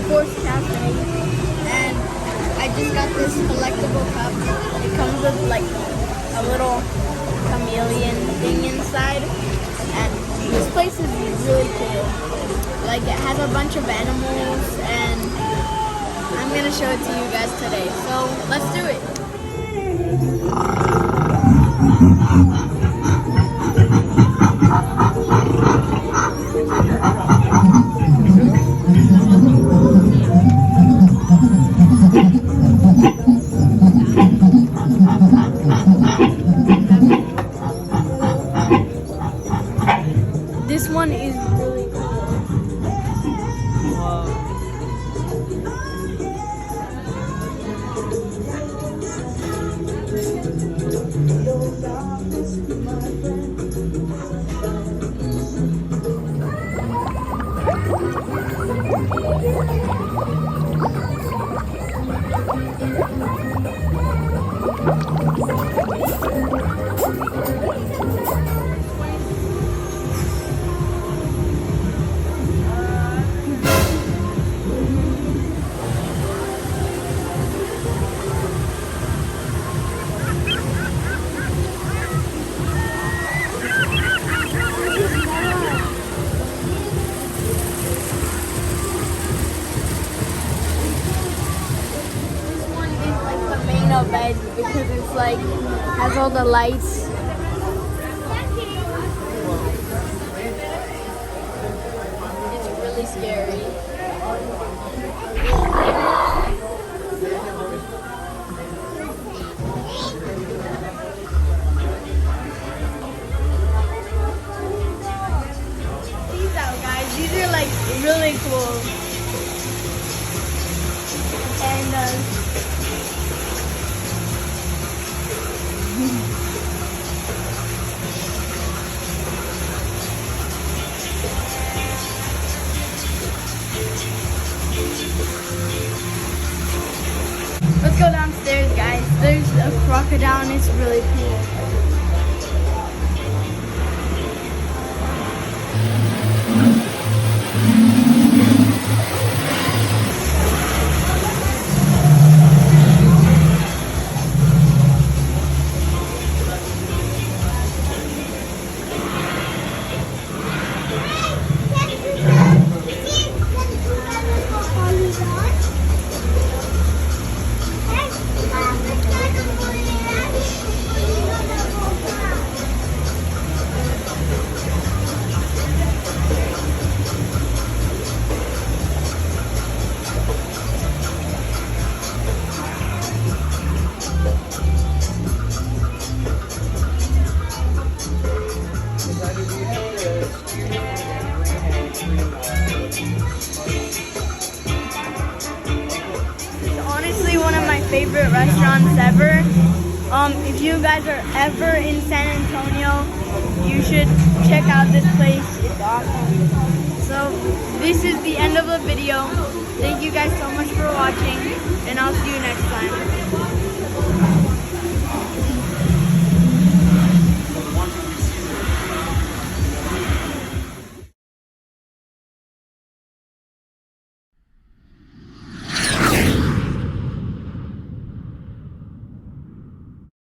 Rainforest Cafe, and I just got this collectible cup. It comes with like a little chameleon thing inside, and this place is really cool. Like, it has a bunch of animals, and I'm gonna show it to you guys today. So let's do it. This one is really cool. Whoa. Bed because it's like has all the lights. It's really scary. These out, guys. These are like really cool. And let's go downstairs, guys. There's a crocodile and it's really cool. One of my favorite restaurants ever. If you guys are ever in San Antonio, you should check out this place. It's awesome. So this is the end of the video. Thank you guys so much for watching, and I'll see you next time.